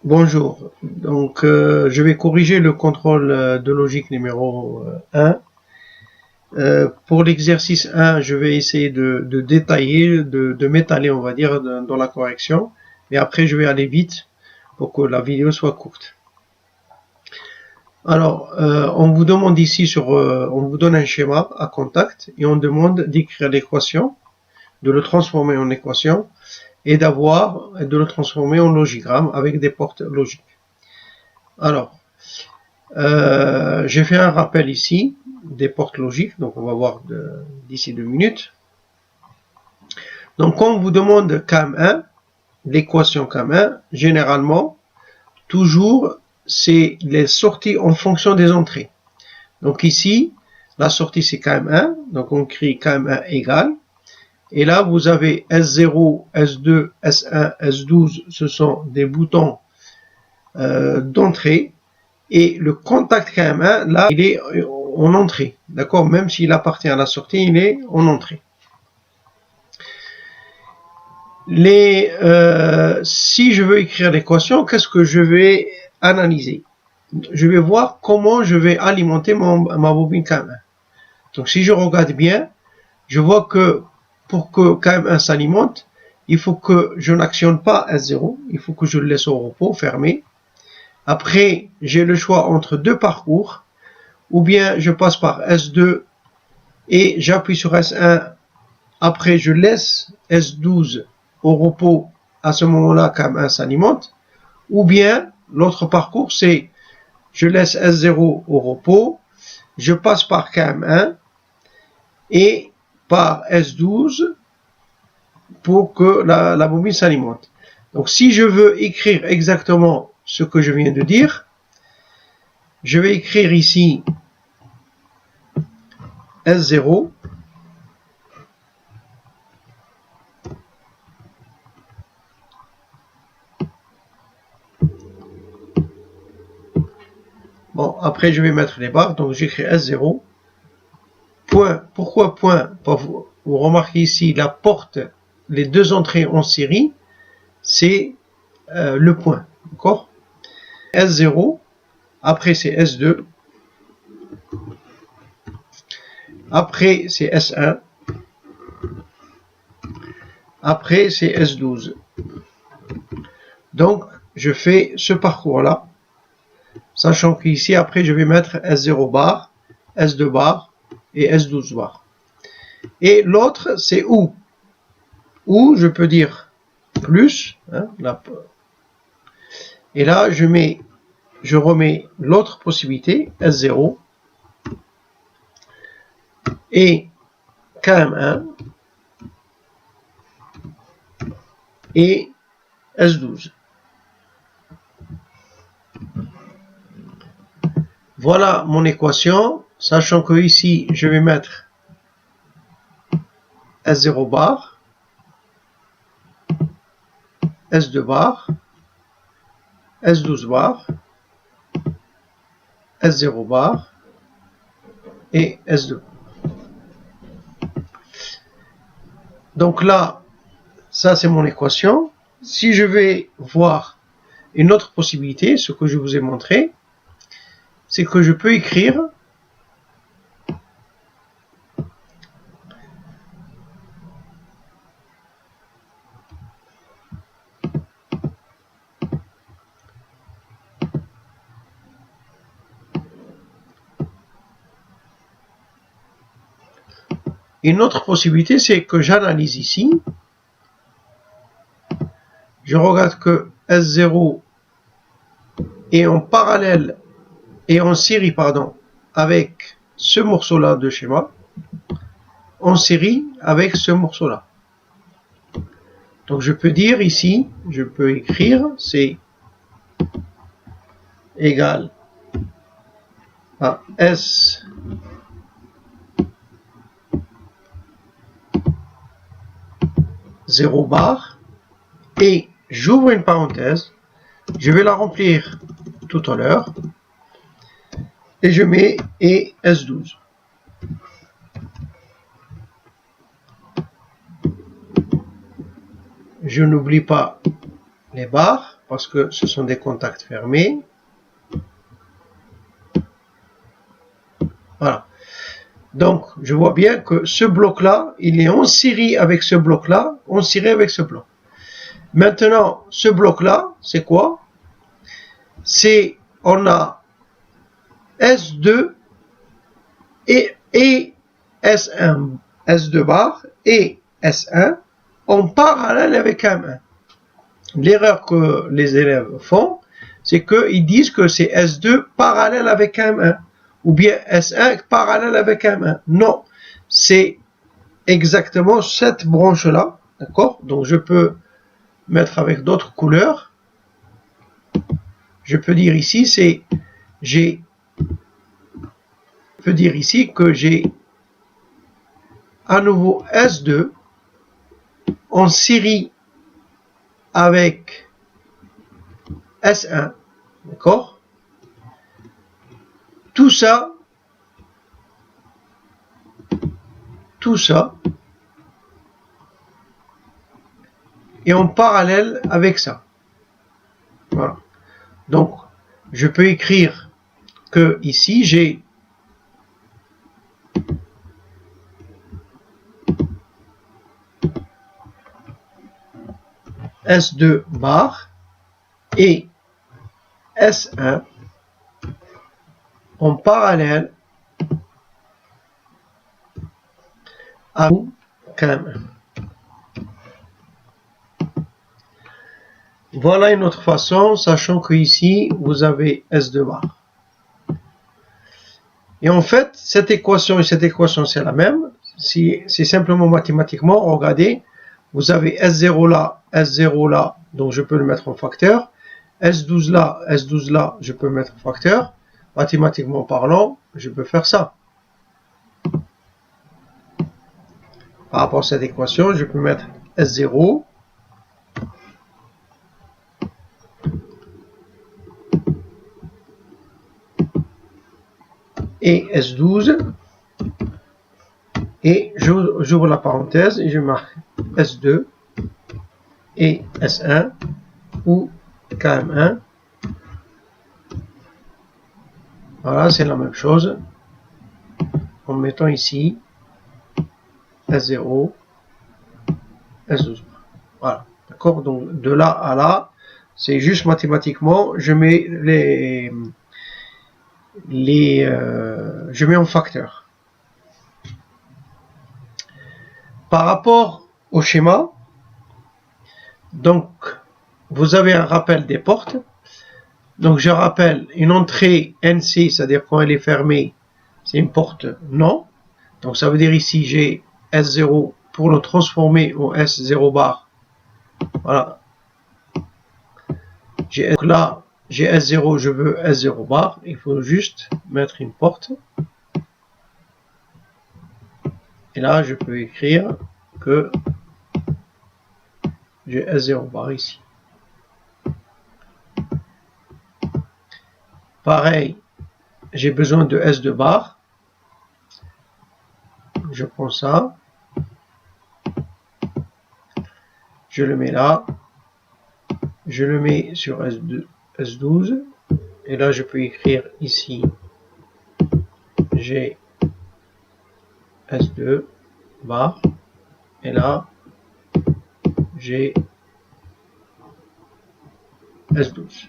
Bonjour, donc je vais corriger le contrôle de logique numéro 1. Pour l'exercice 1, je vais essayer de détailler, de m'étaler, on va dire, dans la correction. Et après, je vais aller vite pour que la vidéo soit courte. Alors, on vous demande ici, on vous donne un schéma à contact et on demande d'écrire l'équation, de le transformer en équation et de le transformer en logigramme avec des portes logiques. Alors, j'ai fait un rappel ici des portes logiques, donc on va voir d'ici 2 minutes. Donc, quand on vous demande CAM1, l'équation CAM1, généralement, toujours, c'est les sorties en fonction des entrées. Donc ici, la sortie c'est CAM1, donc on écrit CAM1 égale, et là vous avez S0, S2, S1, S12, ce sont des boutons d'entrée, et le contact KM1, là, il est en entrée, d'accord? Même s'il appartient à la sortie, il est en entrée. Si je veux écrire l'équation, qu'est-ce que je vais analyser? Je vais voir comment je vais alimenter ma bobine KM1. Donc si je regarde bien, je vois que pour que KM1 s'alimente, il faut que je n'actionne pas S0, il faut que je le laisse au repos, fermé. Après, j'ai le choix entre deux parcours, ou bien je passe par S2 et j'appuie sur S1. Après, je laisse S12 au repos. À ce moment-là, KM1 s'alimente. Ou bien, l'autre parcours, c'est je laisse S0 au repos, je passe par KM1 et par S12 pour que la bobine s'alimente. Donc, si je veux écrire exactement ce que je viens de dire, je vais écrire ici S0 Bon, après je vais mettre les barres, donc j'écris S0, point. Pourquoi point? Vous remarquez ici la porte, les deux entrées en série, c'est le point, d'accord? S0, après c'est S2, après c'est S1, après c'est S12. Donc je fais ce parcours-là, sachant qu'ici après je vais mettre S0 bar, S2 bar et S12 bar. Et l'autre c'est où? Où je peux dire plus, hein, et là je remets l'autre possibilité, S0 et KM1 et S12. Voilà mon équation, sachant que ici je vais mettre S0 bar, S2 bar, S12 bar, S0 bar et S2. Donc là, ça c'est mon équation. Si je vais voir une autre possibilité, ce que je vous ai montré, c'est que je peux écrire une autre possibilité, c'est que j'analyse ici. Je regarde que S0 est en parallèle et en série, avec ce morceau-là de schéma, en série avec ce morceau-là. Donc je peux dire ici, je peux écrire, c'est égal à S zéro bar, et j'ouvre une parenthèse, je vais la remplir tout à l'heure, et je mets et S12. Je n'oublie pas les barres, parce que ce sont des contacts fermés. Voilà. Donc, je vois bien que ce bloc-là, il est en série avec ce bloc-là, en série avec ce bloc. Maintenant, ce bloc-là, c'est quoi? C'est, on a S2 et S1, S2 bar et S1 en parallèle avec M1. L'erreur que les élèves font, c'est qu'ils disent que c'est S2 parallèle avec M1 ou bien S1 parallèle avec M1. Non, c'est exactement cette branche-là, d'accord? Donc je peux mettre avec d'autres couleurs. Je peux dire ici, je peux dire ici que j'ai à nouveau S2 en série avec S1, d'accord? Tout ça, est en parallèle avec ça. Voilà. Donc, je peux écrire que ici, j'ai S2 bar et S1 en parallèle à KM1. Voilà une autre façon, sachant que ici, vous avez S2 bar. Et en fait, cette équation et cette équation, c'est la même. Si c'est simplement mathématiquement, regardez, vous avez S0 là, donc je peux le mettre en facteur. S12 là, je peux le mettre en facteur. Mathématiquement parlant, je peux faire ça. Par rapport à cette équation, je peux mettre S0 et S12 et j'ouvre la parenthèse et je marque S2 et S1 ou KM1. Voilà, c'est la même chose en mettant ici S0, S12. Voilà, d'accord? Donc de là à là, c'est juste mathématiquement, je mets je mets en facteur. Par rapport au schéma, donc vous avez un rappel des portes. Donc je rappelle une entrée NC, c'est-à-dire quand elle est fermée, c'est une porte non. Donc ça veut dire ici j'ai S0 pour le transformer en S0 bar. Voilà. Là, j'ai S0, je veux S0 bar. Il faut juste mettre une porte. Et là, je peux écrire que j'ai S0 bar ici. Pareil, j'ai besoin de S2 bar. Je prends ça. Je le mets là. Je le mets sur S12. Et là, je peux écrire ici. J'ai S2 bar. Et là, j'ai S12.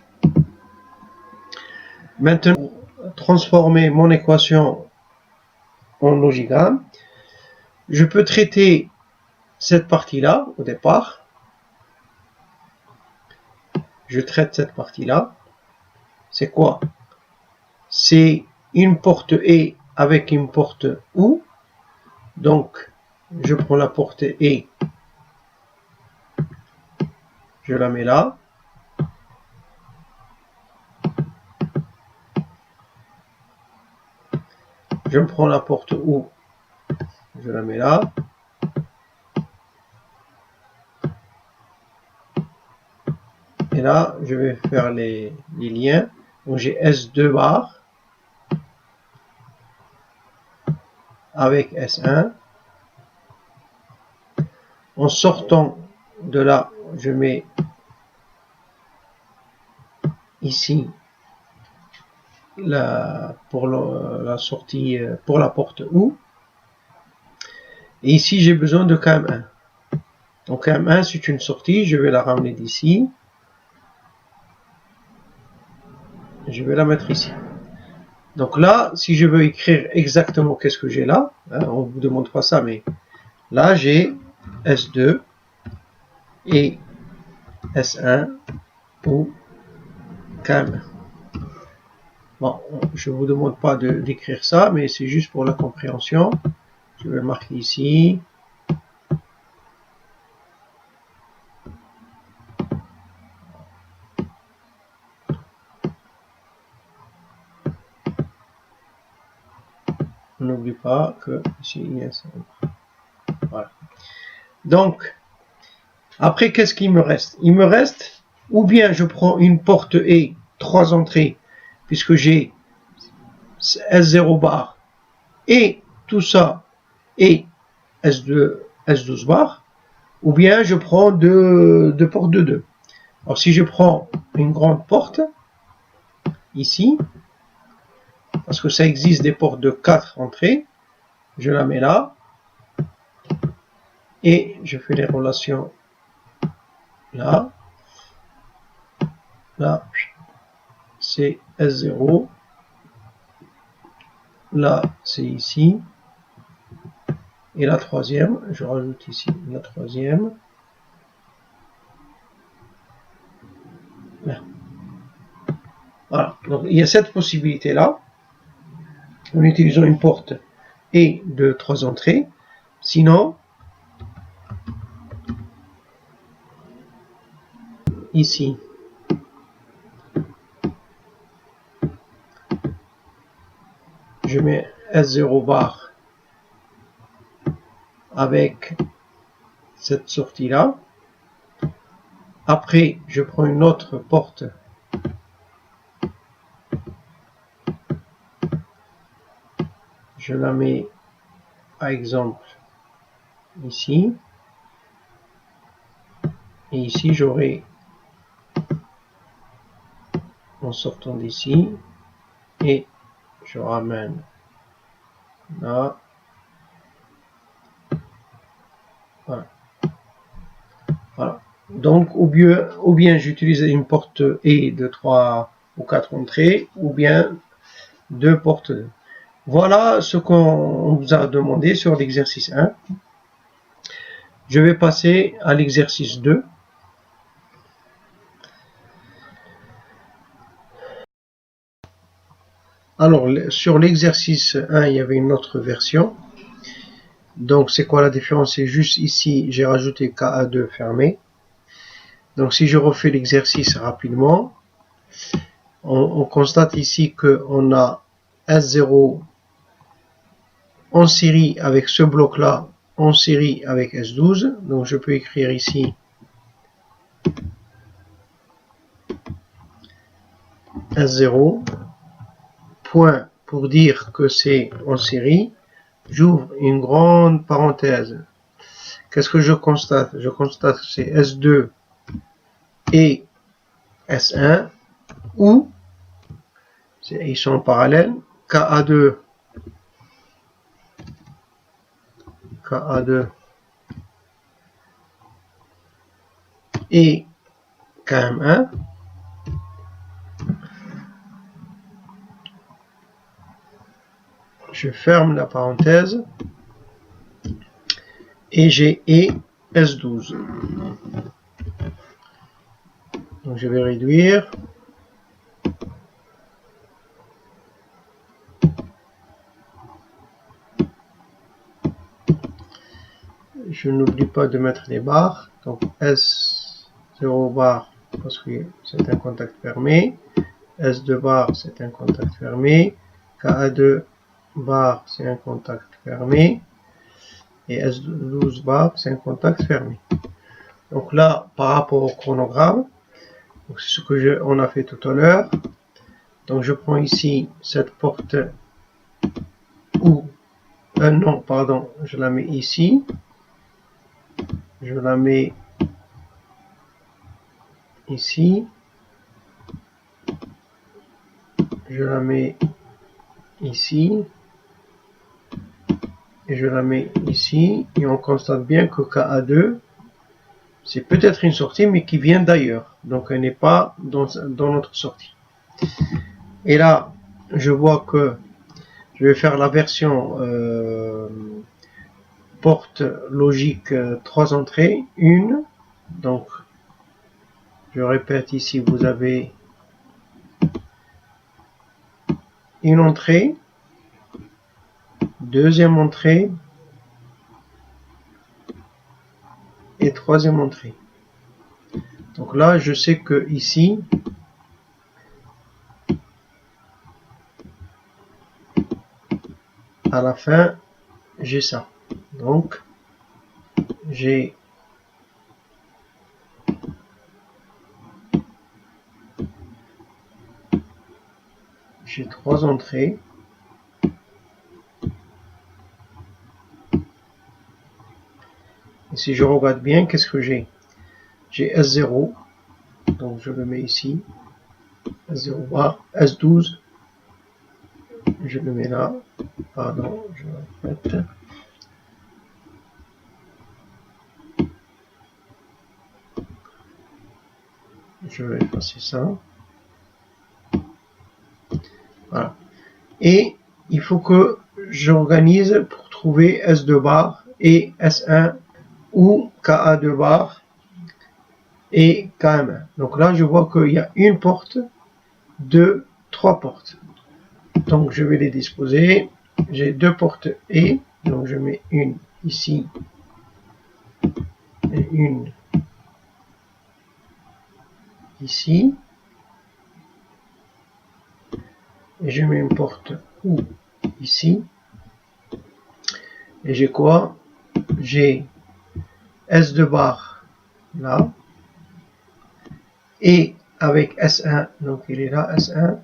Maintenant, transformer mon équation en logigramme, je peux traiter cette partie-là au départ. Je traite cette partie-là. C'est quoi? C'est une porte E avec une porte OU. Donc, je prends la porte E. Je la mets là. Je prends la porte OU. Je la mets là. Et là, je vais faire les liens. Donc, j'ai S2 bar avec S1. En sortant de là, je mets ici pour la sortie, pour la porte OU. Et ici, j'ai besoin de KM1. Donc KM1, c'est une sortie, je vais la ramener d'ici. Je vais la mettre ici. Donc là, si je veux écrire exactement qu'est-ce que j'ai là, hein, on ne vous demande pas ça, mais là, j'ai S2 et S1 ou KM1. Bon, je ne vous demande pas d'écrire ça, mais c'est juste pour la compréhension. Je vais marquer ici. On n'oublie pas que ici, il y a ça. Voilà. Donc, après, qu'est-ce qu'il me reste? Il me reste, ou bien je prends une porte E, 3 entrées, puisque j'ai S0 bar et tout ça, et S2, S12 bar, ou bien je prends deux portes de 2. Alors si je prends une grande porte, ici, parce que ça existe des portes de 4 entrées, je la mets là, et je fais les relations là, là, c'est S0, là c'est ici, et la troisième, je rajoute ici la troisième, là. Voilà, donc il y a cette possibilité là, en utilisant une porte et de 3 entrées, sinon, ici, je mets S0 bar avec cette sortie là. Après, je prends une autre porte je la mets par exemple ici. Et ici, j'aurai, en sortant d'ici, et je ramène là. Voilà. Voilà. Donc, ou bien j'utilise une porte E de 3 ou 4 entrées, ou bien 2 portes. Voilà ce qu'on vous a demandé sur l'exercice 1. Je vais passer à l'exercice 2. Alors, sur l'exercice 1, il y avait une autre version. Donc, c'est quoi la différence? C'est juste ici, j'ai rajouté KA2 fermé. Donc, si je refais l'exercice rapidement, on constate ici qu'on a S0 en série avec ce bloc-là, en série avec S12. Donc, je peux écrire ici S0, point pour dire que c'est en série. J'ouvre une grande parenthèse. Qu'est-ce que je constate? Je constate que c'est S2 et S1, ou ils sont parallèles, KA2 et KM1. Je ferme la parenthèse et j'ai E S12. Donc je vais réduire. Je n'oublie pas de mettre les barres. Donc S0 bar parce que c'est un contact fermé. S2 bar c'est un contact fermé. KA2 bar c'est un contact fermé. Et S12 bar c'est un contact fermé. Donc là, par rapport au chronogramme, c'est ce que on a fait tout à l'heure. Donc je prends ici cette porte ou non, pardon, je la mets ici. Je la mets ici. je la mets ici, et je la mets ici, et on constate bien que KA2, c'est peut-être une sortie, mais qui vient d'ailleurs, donc elle n'est pas dans notre sortie. Et là, je vois que je vais faire la version porte logique 3 entrées, une, donc je répète ici, vous avez une entrée, deuxième entrée et troisième entrée. Donc là, je sais que ici, à la fin, j'ai ça. Donc, j'ai trois entrées. Et si je regarde bien, qu'est-ce que j'ai? J'ai S0, donc je le mets ici. S0 bar, S12, je le mets là. Pardon, je répète. Je vais effacer ça. Voilà. Et il faut que j'organise pour trouver S2 bar et S1 ou KA2 bar et KM1. Donc là, je vois qu'il y a une porte, deux, trois portes. Donc je vais les disposer. J'ai deux portes et, donc je mets une ici et une ici. Et je mets une porte ou ici. Et j'ai quoi? J'ai S2 bar là. Et avec S1, donc il est là, S1.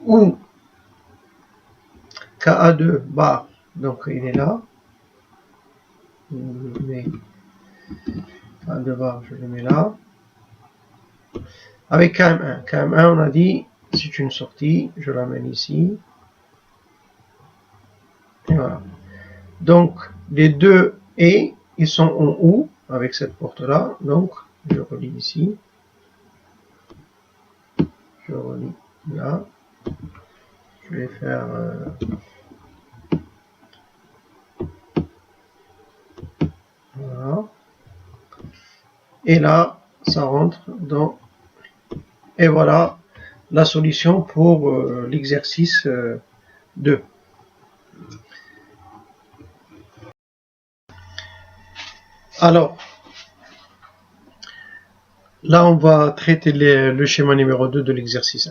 Ou KA2 bar, donc il est là. Mais KA2 bar, je le mets là. Avec KM1. KM1, on a dit, c'est une sortie. Je l'amène ici. Et voilà. Donc, les deux et, ils sont en OU, avec cette porte-là. Donc, je relis ici. Je relis là. Je vais faire... voilà. Et là, ça rentre dans... Et voilà la solution pour l'exercice 2. Alors, là, on va traiter le schéma numéro 2 de l'exercice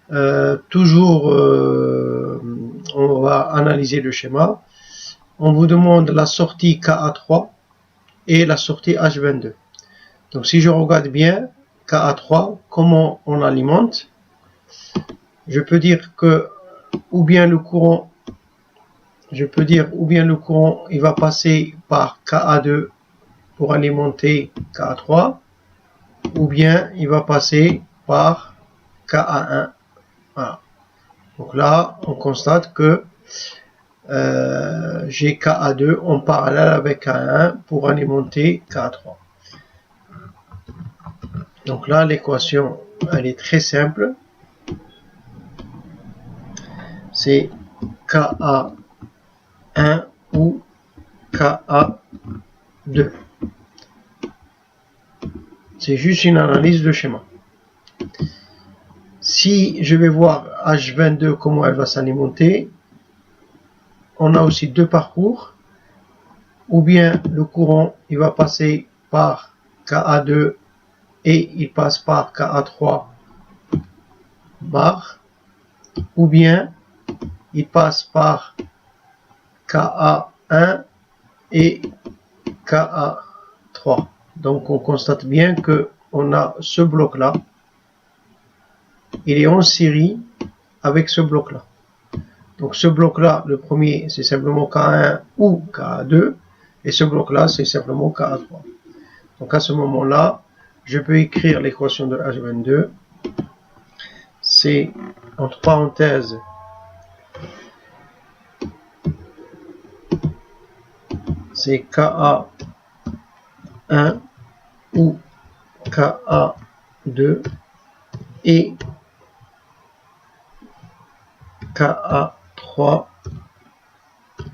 1. Toujours, on va analyser le schéma. On vous demande la sortie KA3 et la sortie H22. Donc, si je regarde bien, KA3, comment on alimente? Je peux dire que, ou bien le courant, il va passer par KA2 pour alimenter KA3, ou bien il va passer par KA1. Voilà. Donc là, on constate que j'ai KA2 en parallèle avec KA1 pour alimenter KA3. Donc là, l'équation, elle est très simple. C'est KA1 ou KA2. C'est juste une analyse de schéma. Si je vais voir H22, comment elle va s'alimenter, on a aussi deux parcours. Ou bien le courant, il va passer par KA2 et il passe par KA3 bar. Ou bien il passe par KA1 et KA3. Donc on constate bien que on a ce bloc-là. Il est en série avec ce bloc-là. Donc ce bloc-là, le premier, c'est simplement KA1 ou KA2. Et ce bloc-là, c'est simplement KA3. Donc à ce moment-là, je peux écrire l'équation de H22. C'est entre parenthèses c'est KA1 ou KA2 et KA3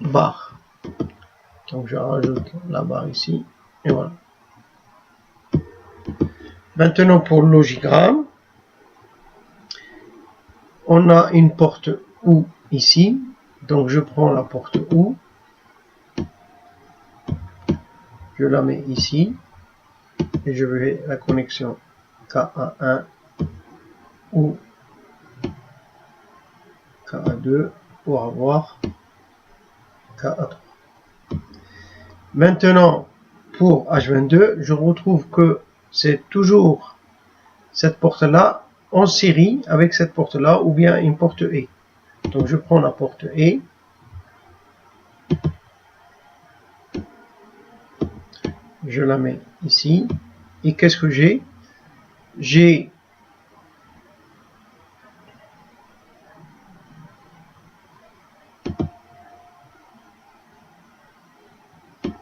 barre. Donc je rajoute la barre ici et voilà. Maintenant pour le logigramme, on a une porte OU ici, donc je prends la porte OU, je la mets ici et je vais la connexion KA1 ou KA2 pour avoir KA3. Maintenant, pour H22, je retrouve que c'est toujours cette porte-là en série avec cette porte-là ou bien une porte E. Donc je prends la porte E. Je la mets ici. Et qu'est-ce que j'ai? J'ai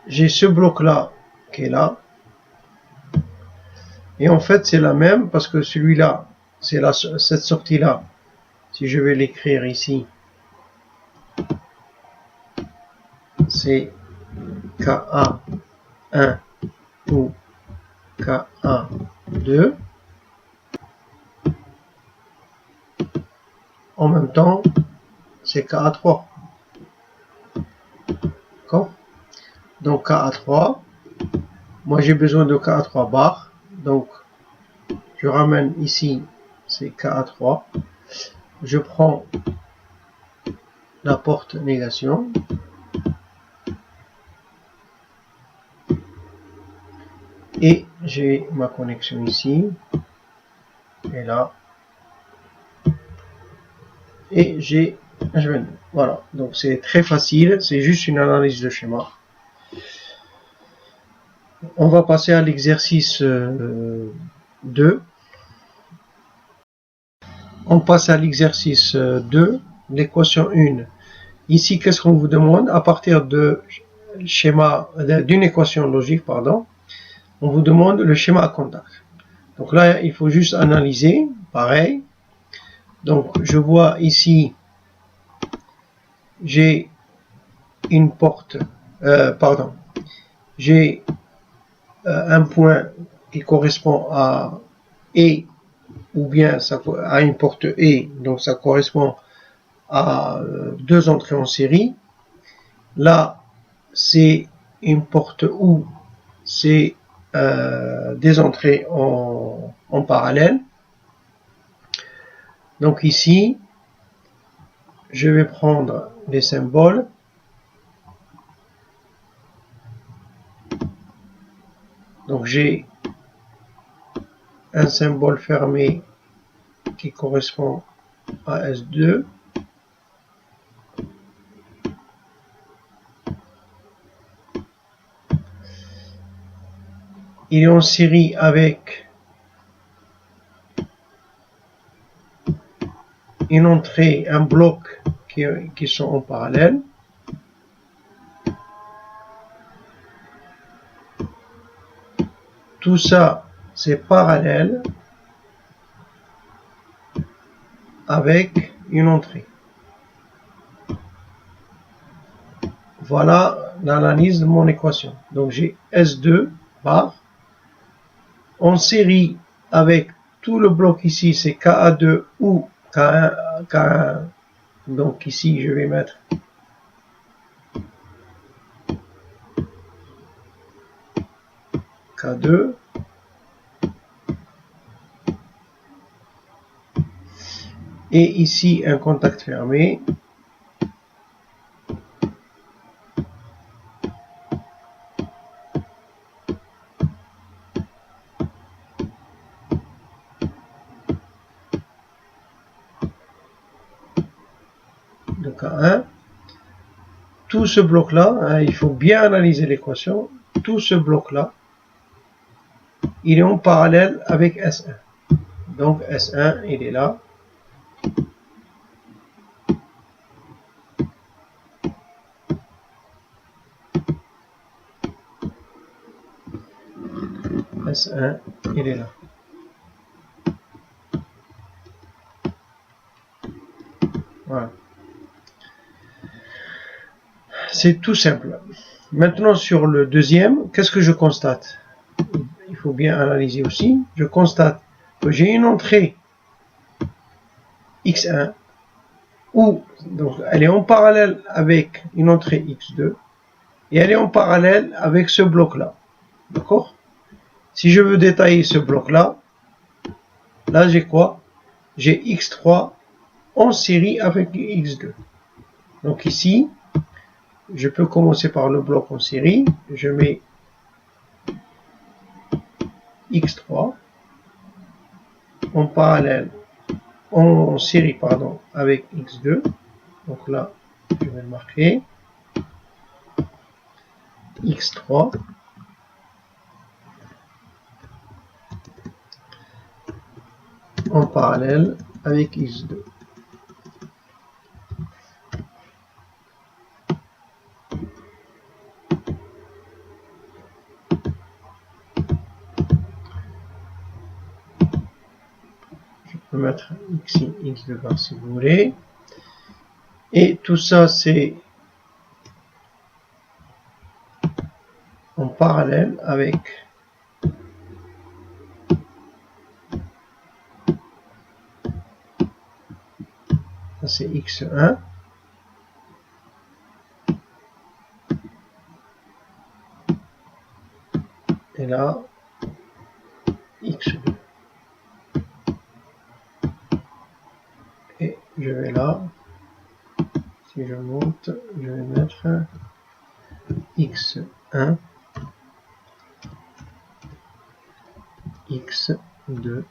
ce bloc-là qui est là. Et en fait, c'est la même parce que celui-là, c'est cette sortie-là. Si je vais l'écrire ici, c'est KA1 ou KA2. En même temps, c'est KA3. D'accord? Donc KA3, moi j'ai besoin de KA3 bar, donc je ramène ici, c'est KA3, je prends la porte négation, et j'ai ma connexion ici, et là, et j'ai H22. Voilà, donc c'est très facile, c'est juste une analyse de schéma. On va passer à l'exercice 2. On passe à l'exercice 2, l'équation 1. Ici, qu'est-ce qu'on vous demande? À partir de schéma d'une équation logique, pardon, on vous demande le schéma à contact. Donc là, il faut juste analyser, pareil. Donc je vois ici, j'ai une porte, j'ai un point qui correspond à E, ou bien ça, à une porte E, donc ça correspond à deux entrées en série. Là, c'est une porte OU, c'est des entrées en parallèle. Donc ici, je vais prendre les symboles. Donc j'ai un symbole fermé qui correspond à S2. Il est en série avec une entrée, un bloc qui sont en parallèle. Tout ça, c'est parallèle avec une entrée. Voilà l'analyse de mon équation. Donc j'ai S2 bar en série avec tout le bloc ici, c'est KA2 ou K1, K1. Donc ici, je vais mettre K2. Et ici, un contact fermé. De K1. Tout ce bloc-là, hein, il faut bien analyser l'équation. Tout ce bloc-là, il est en parallèle avec S1. Donc S1, il est là. S1, il est là. Voilà. C'est tout simple. Maintenant, sur le deuxième, qu'est-ce que je constate? Il faut bien analyser aussi. Je constate que j'ai une entrée X1 où donc, elle est en parallèle avec une entrée X2 et elle est en parallèle avec ce bloc-là. D'accord? Si je veux détailler ce bloc-là, là j'ai quoi? J'ai X3 en série avec X2. Donc ici, je peux commencer par le bloc en série. Je mets X3 en parallèle, en série pardon, avec X2. Donc là, je vais le marquer. X3 en parallèle avec X2. Je peux mettre X, X2 bar si vous voulez. Et tout ça, c'est en parallèle avec ça c'est X1 et là X2 et je vais là, si je monte, je vais mettre X1 X2.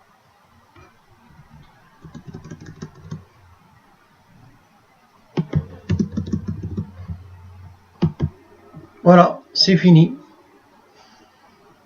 Voilà, c'est fini.